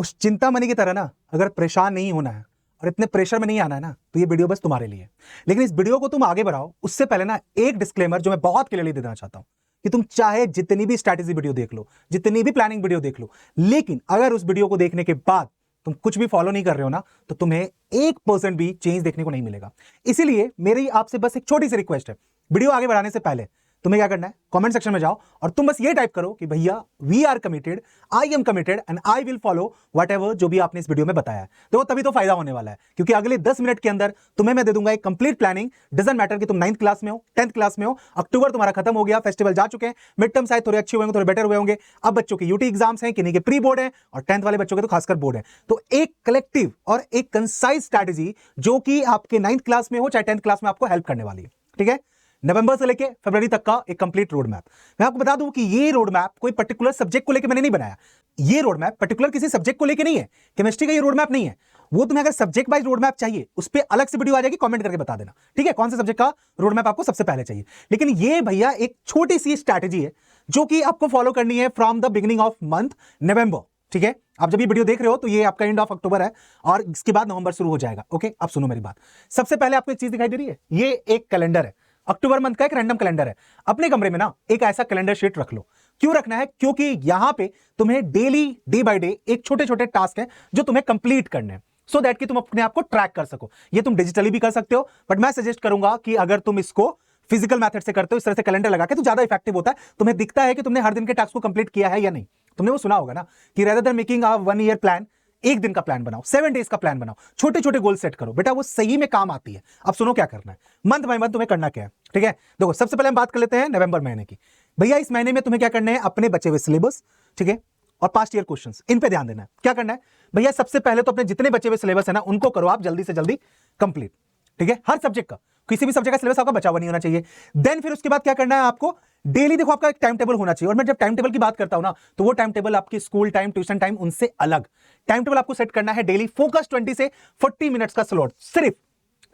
उस चिंतामणि की तरह ना अगर परेशान नहीं होना है और इतने प्रेशर में नहीं आना है ना, तो ये वीडियो बस तुम्हारे लिए। लेकिन इस वीडियो को तुम आगे बढ़ाओ उससे पहले ना एक डिस्क्लेमर जो मैं बहुत क्लियरली देना चाहता हूं कि तुम चाहे जितनी भी स्ट्रैटेजी वीडियो देख लो, जितनी भी प्लानिंग वीडियो देख लो, लेकिन अगर उस वीडियो को देखने के बाद तुम कुछ भी फॉलो नहीं कर रहे हो ना, तो तुम्हें 1% भी चेंज देखने को नहीं मिलेगा। इसीलिए मेरी आपसे बस एक छोटी सी रिक्वेस्ट है, वीडियो आगे बढ़ाने से पहले तुम्हें क्या करना है, कमेंट सेक्शन में जाओ और तुम बस ये टाइप करो कि भैया we are committed, I am committed and I will follow whatever जो भी आपने इस वीडियो में बताया है। तो तभी तो फायदा होने वाला है, क्योंकि अगले 10 मिनट के अंदर तुम्हें मैं दे दूंगा एक कंप्लीट प्लानिंग। डजंट मैटर कि तुम 9th क्लास में हो, 10th क्लास में हो, अक्टूबर तुम्हारा खत्म हो गया, फेस्टिवल जा चुके हैं, मिड टर्म शायद थोड़े अच्छे हुए होंगे, थोड़े बेटर हुए होंगे, अब बच्चों के यूटी एग्जाम्स हैं, किन्हीं के प्री बोर्ड है और 10th वाले बच्चों के तो खासकर बोर्ड है। तो एक कलेक्टिव और एक कंसाइज स्ट्रैटेजी जो कि आपके 9th क्लास में हो चाहे 10th क्लास में आपको हेल्प करने वाली है। ठीक है, नवंबर से लेके फरवरी तक का एक कंप्लीट रोड मैप। मैं आपको बता दूं कि ये रोड मैप कोई पर्टिकुलर सब्जेक्ट को लेके मैंने नहीं बनाया। ये रोड मैप पर्टिकुलर किसी सब्जेक्ट को लेके नहीं है, केमिस्ट्री का ये रोड मैप नहीं है। वो तुम्हें अगर सब्जेक्ट वाइज रोड मैप चाहिए उस पर अलग से वीडियो आ जाएगी, कमेंट करके बता देना, ठीक है, कौन से सब्जेक्ट का रोड मैप आपको सबसे पहले चाहिए। लेकिन ये भैया एक छोटी सी स्ट्रैटेजी है जो कि आपको फॉलो करनी है from the beginning of month November. ठीक है, आप जब ये वीडियो देख रहे हो तो ये आपका एंड ऑफ अक्टूबर है और इसके बाद नवंबर शुरू हो जाएगा। ओके, अब सुनो मेरी बात। सबसे पहले आपको एक चीज दिखाई दे रही है, ये एक कैलेंडर है, अक्टूबर मंथ का एक रैंडम कैलेंडर है। अपने कमरे में ना एक ऐसा कैलेंडर शीट रख लो। क्यों रखना है? क्योंकि यहां पे तुम्हें डेली डे बाय डे एक छोटे छोटे टास्क हैं जो तुम्हें कंप्लीट करने हैं, सो दैट कि तुम अपने आप को ट्रैक कर सको। ये तुम डिजिटली भी कर सकते हो, बट मैं सजेस्ट करूंगा कि अगर तुम इसको फिजिकल मेथड से करते हो, इस तरह से कैलेंडर लगा के, तो ज्यादा इफेक्टिव होता है। तुम्हें दिखता है कि तुमने हर दिन के टास्क को कंप्लीट किया है या नहीं। तुमने वो सुना होगा ना कि rather than making a 1 year plan, एक दिन का प्लान बनाओ, 7 डेज का प्लान बनाओ, छोटे छोटे गोल सेट करो बेटा, वो सही में काम आती है। अब सुनो क्या करना है, मंथ बाय मंथ तुम्हें करना क्या है। ठीक है, देखो सबसे पहले हम बात कर लेते हैं नवंबर महीने की। भैया इस महीने में तुम्हें क्या करना है, अपने बचे हुए सिलेबस, ठीक है, और पास्ट ईयर क्वेश्चंस, इन पे ध्यान देना है। क्या करना है भैया, सबसे पहले तो अपने जितने बचे हुए सिलेबस है ना उनको करो आप जल्दी से जल्दी कंप्लीट। ठीक है, हर सब्जेक्ट का, किसी भी सब्जेक्ट का सिलेबस आपका बचा हुआ नहीं होना चाहिए। देन फिर उसके बाद क्या करना है आपको, डेली देखो आपका एक टाइम टेबल होना चाहिए। और मैं जब टाइम टेबल की बात करता हूं ना, तो वो टाइम टेबल आपकी स्कूल टाइम, ट्यूशन टाइम, उनसे अलग टाइम टेबल आपको सेट करना है। डेली फोकस 20 से 40 मिनट्स का स्लॉट, सिर्फ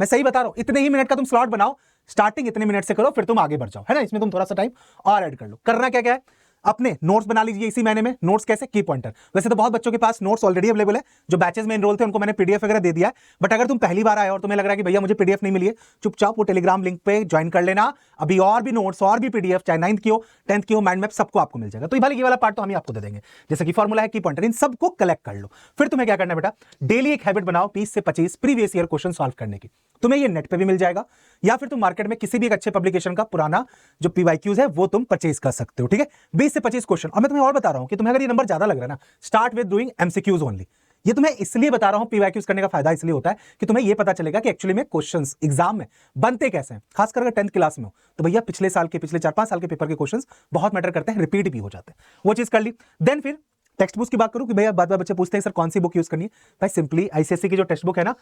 मैं सही बता रहा हूं, इतने ही मिनट का तुम स्लॉट बनाओ, स्टार्टिंग इतने मिनट से करो, फिर तुम आगे बढ़ जाओ, है ना। इसमें तुम थोड़ा सा टाइम और ऐड कर लो। करना क्या क्या है, अपने नोट्स बना लीजिए इसी महीने में। नोट्स कैसे, की पॉइंटर। वैसे तो बहुत बच्चों के पास नोट्स ऑलरेडी अवेलेबल है, जो बैचेस में एनरोल थे उनको मैंने पीडीएफ वगैरह दे दिया है। बट अगर तुम पहली बार आए और तुम्हें लग रहा है कि भैया मुझे पीडीएफ नहीं मिली है, चुपचाप वो टेलीग्राम लिंक पे ज्वाइन कर लेना। अभी और भी नोट्स और भी पीडीएफ, चाहे 9th की हो, 10th की हो, माइंड मैप, सबको आपको मिल जाएगा। तो ये वाला पार्ट तो हम ही आपको दे देंगे, जैसे कि फॉर्मूला है, की पॉइंटर, इन सबको कलेक्ट कर लो। फिर तुम्हें क्या करना है बेटा, डेली एक हैबिट बनाओ 20 से 25 प्रीवियस ईयर क्वेश्चन सॉल्व करने की। तुम्हें ये नेट पे भी मिल जाएगा, या फिर तुम मार्केट में किसी भी एक अच्छे पब्लिकेशन का पुराना जो पीवाईक्यूज है वो तुम परचेज कर सकते हो। ठीक है, 20 से 25 क्वेश्चन। और मैं तुम्हें और बता रहा हूं कि तुम्हें अगर ये नंबर ज्यादा लग रहा है ना, start with doing MCQs only. ये तुम्हें इसलिए बता रहा हूं, पीवाईक्यूज करने का फायदा इसलिए होता है कि तुम्हें ये पता चलेगा कि एक्चुअली में क्वेश्चंस एग्जाम में बनते कैसे हैं। खासकर अगर 10th क्लास में हो तो भैया पिछले साल के, पिछले 4-5 साल के पेपर के क्वेश्चंस बहुत मैटर करते हैं, रिपीट भी हो जाते हैं। वो चीज कर ली। देन फिर टेक्स्ट बुक की बात करूं कि भैया बात बच्चे पूछते हैं सर कौन सी बुक यूज करनी है। भाई सिंपली आईसीएसई की जो टेक्स्ट बुक है ना,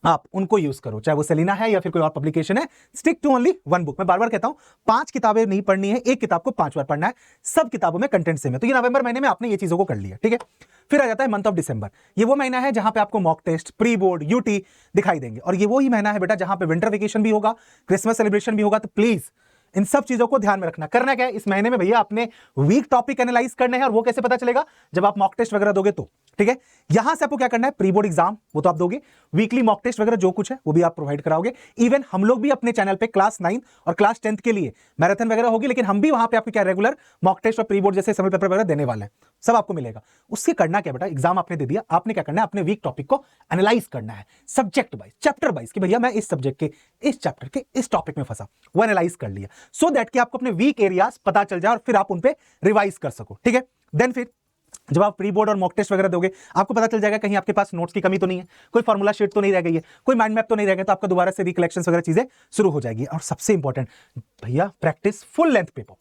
आप उनको यूज करो, चाहे वो सेलिना है या फिर कोई और पब्लिकेशन है। Stick to only 1 book. मैं बार बार कहता हूं 5 किताबें नहीं पढ़नी है, एक किताब को 5 बार पढ़ना है। सब किताबों में कंटेंट सेम है। तो ये नवंबर महीने में आपने ये चीजों को कर लिया। ठीक है, फिर आ जाता है मंथ ऑफ दिसंबर। ये वो महीना है जहां पे आपको mock test, pre board, UT दिखाई देंगे। और ये वो ही महीना है बेटा जहां पे विंटर वेकेशन भी होगा, क्रिसमस सेलिब्रेशन भी होगा। तो प्लीज इन सब चीजों को ध्यान में रखना। करना क्या है इस महीने में भैया, अपने वीक टॉपिक एनालाइज करना है। और वो कैसे पता चलेगा, जब आप मॉक टेस्ट वगैरह दोगे तो। ठीक है, यहां से आपको क्या करना है, प्री बोर्ड एग्जाम वो तो आप दोगे, वीकली मॉक टेस्ट वगैरह जो कुछ है वो भी आप प्रोवाइड कराओगे। इवन हम लोग भी अपने चैनल पे क्लास 9 और क्लास 10th के लिए मैराथन वगैरह होगी, लेकिन हम भी वहां पे आपको क्या रेगुलर मॉक टेस्ट और प्री बोर्ड जैसे समय पेपर वगैरह देने वाले हैं। सब आपको मिलेगा। उससे करना क्या बेटा, एग्जाम आपने दे दिया, आपने क्या करना है, अपने वीक टॉपिक को एनालाइज करना है, सब्जेक्ट वाइज, चैप्टर वाइज, कि भैया मैं इस सब्जेक्ट के, इस चैप्टर के, इस टॉपिक में फंसा, वो एनालाइज कर लिया, सो दैट कि आपको अपने वीक एरियाज पता चल जाए और फिर आप उन पे रिवाइज कर सको। ठीक है, देन फिर जब आप प्री बोर्ड और मॉक टेस्ट वगैरह दोगे, आपको पता चल जाएगा कहीं आपके पास नोट्स की कमी तो नहीं है, कोई फॉर्मूला शीट तो नहीं रह गई है, कोई माइंड मैप तो नहीं रह गया, तो आपका दोबारा से रिकलेक्शंस वगैरह चीजें शुरू हो जाएगी। और सबसे इंपॉर्टेंट भैया, प्रैक्टिस फुल लेंथ पेपर,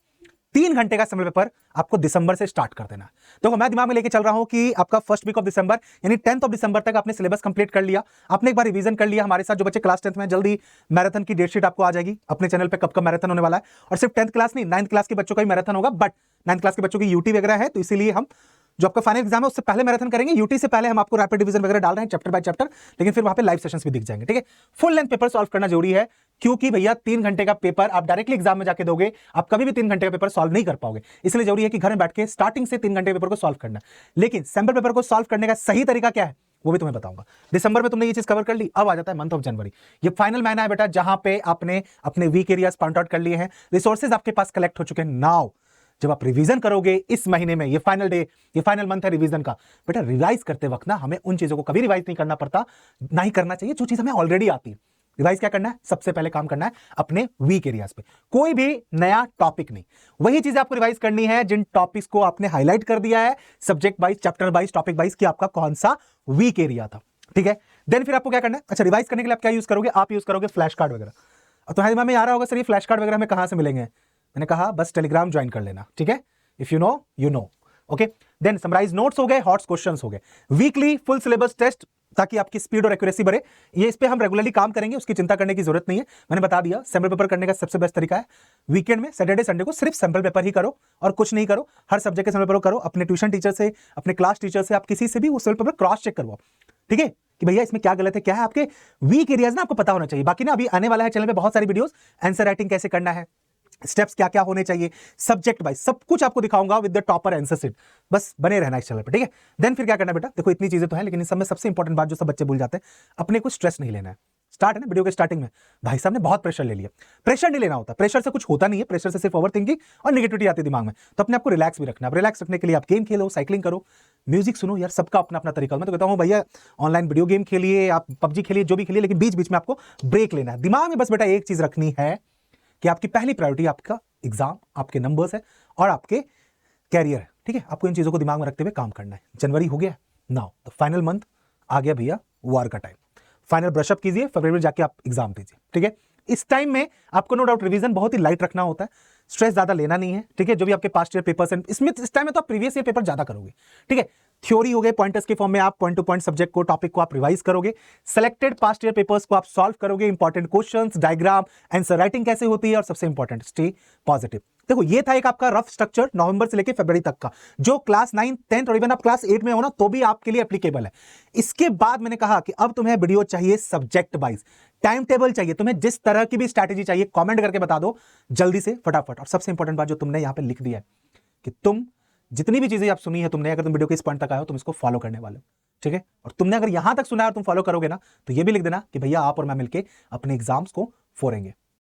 3 घंटे का समय पेपर आपको दिसंबर से स्टार्ट कर देना है। देखो मैं दिमाग में लेके चल रहा हूं कि आपका फर्स्ट वीक ऑफ दिसंबर यानी 10th ऑफ दिसंबर तक आपने सिलेबस कंप्लीट कर लिया, आपने एक बार रिवीजन कर लिया हमारे साथ। जो बच्चे क्लास 10th में, जल्दी मैराथन की डेट शीट आपको आ जाएगी अपने चैनल पे, कब मैराथन होने वाला है। और सिर्फ 10th क्लास नहीं, 9th क्लास के बच्चों का भी मैराथन होगा, बट 9th क्लास के बच्चों की यूटी वगैरह है, तो इसीलिए हम जो आपका फाइनल एग्जाम है उससे पहले मैराथन करेंगे। यूटी से पहले हम आपको रैपिड डिवीजन वगैरह डाल रहे हैं चैप्टर बाय चैप्टर, लेकिन फिर वहां पे लाइव सेशंस भी दिख जाएंगे। ठीक है, फुल लेंथ पेपर सॉल्व करना जरूरी है, क्योंकि भैया 3 घंटे का पेपर आप डायरेक्टली एग्जाम में जाके दोगे, आप कभी भी 3 घंटे का पेपर सॉल्व नहीं कर पाओगे। इसलिए जरूरी है कि घर में बैठ के स्टार्टिंग से 3 घंटे पेपर को सॉल्व करना। लेकिन सैंपल पेपर को सॉल्व करने का सही तरीका क्या है वो भी तुम्हें बताऊंगा। दिसंबर में तुमने ये चीज कवर कर ली, अब आ जाता है मंथ ऑफ जनवरी। ये फाइनल महीना है बेटा जहां पे आपने अपने वीक एरियाज पॉइंट आउट कर लिए हैं, रिसोर्सेज आपके पास कलेक्ट हो चुके हैं। नाउ जब आप रिवीजन करोगे इस महीने में, ये फाइनल डे, ये फाइनल मंथ है रिवीजन का, बेटा रिवाइज करते वक्त ना हमें उन चीजों को कभी रिवाइज नहीं करना पड़ता, ना ही करना चाहिए जो चीज हमें ऑलरेडी आती है। रिवाइज क्या करना है? सबसे पहले काम करना है अपने वीक एरियाज पे, कोई भी नया टॉपिक नहीं, वही चीजें आपको रिवाइज करनी है जिन टॉपिक्स को आपने हाईलाइट कर दिया है subject wise, chapter wise, topic wise कि आपका कौन सा वीक एरिया था। ठीक है, देन फिर आपको क्या करना है? अच्छा, रिवाइज करने के लिए आप क्या यूज करोगे? आप यूज करोगे फ्लैश कार्ड वगैरह। अब तुम्हारे दिमाग में आ रहा होगा सर ये फ्लैश कार्ड वगैरह हमें कहां से मिलेंगे? मैंने कहा बस टेलीग्राम ज्वाइन कर लेना। ठीक है, if you know you know. Okay, then summarise notes हो गए, हॉट्स क्वेश्चंस हो गए, वीकली फुल सिलेबस टेस्ट ताकि आपकी स्पीड और एक्यूरेसी बढ़े। ये इस पे हम रेगुलरली काम करेंगे, उसकी चिंता करने की जरूरत नहीं है। मैंने बता दिया सैंपल पेपर करने का सबसे बेस्ट तरीका है वीकेंड में, सैटरडे संडे को सिर्फ सैंपल पेपर ही करो और कुछ नहीं करो। हर सब्जेक्ट के सैंपल पेपर करो, अपने ट्यूशन टीचर से, अपने क्लास टीचर से, आप किसी से भी वो सैंपल पेपर क्रॉस चेक करवाओ। ठीक है, कि भैया इसमें क्या गलत है, क्या है, आपके वीक एरियाज ना आपको पता होना चाहिए। बाकी ना अभी आने वाला है चैनल पे बहुत सारी वीडियोस, आंसर राइटिंग कैसे करना है, स्टेप्स क्या क्या होने चाहिए, सब्जेक्ट वाइज सब कुछ आपको दिखाऊंगा with the topper answer sheet. बस बने रहना इस चैनल पे। ठीक है, देन फिर क्या करना बेटा? देखो इतनी चीजें तो है, लेकिन इस सब में सबसे इंपॉर्टेंट बात जो सब बच्चे भूल जाते हैं, अपने को स्ट्रेस नहीं लेना है। स्टार्ट है ना वीडियो के स्टार्टिंग में, भाई साहब ने बहुत प्रेशर ले लिया। प्रेशर नहीं लेना होता, प्रेशर से कुछ होता नहीं है, प्रेशर से सिर्फ ओवर थिंकिंग और नेगेटिविटी आती है दिमाग में। तो अपने आपको रिलैक्स भी रखना है। रिलैक्स रखने के लिए आप गेम खेलो, साइकिलिंग करो, म्यूजिक सुनो, यार सबका अपना अपना तरीका। मैं तो कहता हूँ भैया ऑनलाइन वीडियो गेम खेलिए, आप पबजी खेलिए, जो भी खेलिए, लेकिन बीच बीच में आपको ब्रेक लेना है। दिमाग में बस बेटा एक चीज रखनी है कि आपकी पहली प्रायोरिटी आपका एग्जाम, आपके नंबर्स है और आपके कैरियर है। ठीक है, आपको इन चीजों को दिमाग में रखते हुए काम करना है। जनवरी हो गया, नाउ द फाइनल मंथ आ गया भैया, वार का टाइम। फाइनल ब्रशअप कीजिए, फरवरी में जाके आप एग्जाम दीजिए। ठीक है, इस टाइम में आपको नो डाउट रिवीजन बहुत ही लाइट रखना होता है, स्ट्रेस ज्यादा लेना नहीं है। ठीक है, जो भी आपके पास्ट ईयर पेपर्स हैं इसमें, इस टाइम में तो आप प्रीवियस ईयर पेपर ज्यादा करोगे। ठीक है, थ्योरी हो गए, पॉइंटर्स के फॉर्म में आप पॉइंट टू पॉइंट सब्जेक्ट को, टॉपिक को आप रिवाइज करोगे, सिलेक्टेड पास्ट ईयर पेपर्स को आप सॉल्व करोगे, important questions, diagram, answer writing कैसे होती है, और सबसे इंपॉर्टेंट स्टे पॉजिटिव। देखो ये था एक आपका रफ स्ट्रक्चर नवंबर से लेकर फरवरी तक का, जो क्लास 9, 10 और इवन आप क्लास 8 में हो ना तो भी आपके लिए एप्लीकेबल है। इसके बाद मैंने कहा कि अब तुम्हें वीडियो चाहिए सब्जेक्ट वाइज, टाइम टेबल चाहिए, तुम्हें जिस तरह की भी स्ट्रैटेजी चाहिए कमेंट करके बता दो जल्दी से फटाफट। और सबसे इंपॉर्टेंट बात जो तुमने यहां पे लिख दिया है कि तुम जितनी भी चीजें आप सुनी है तुमने, अगर तुम वीडियो के इस पॉइंट तक आए हो तुम इसको फॉलो करने वाले हो। ठीक है, और तुमने अगर यहां तक सुना है और तुम फॉलो करोगे ना तो ये भी लिख देना कि भैया आप और मैं मिलके अपने एग्जाम्स को फोड़ेंगे।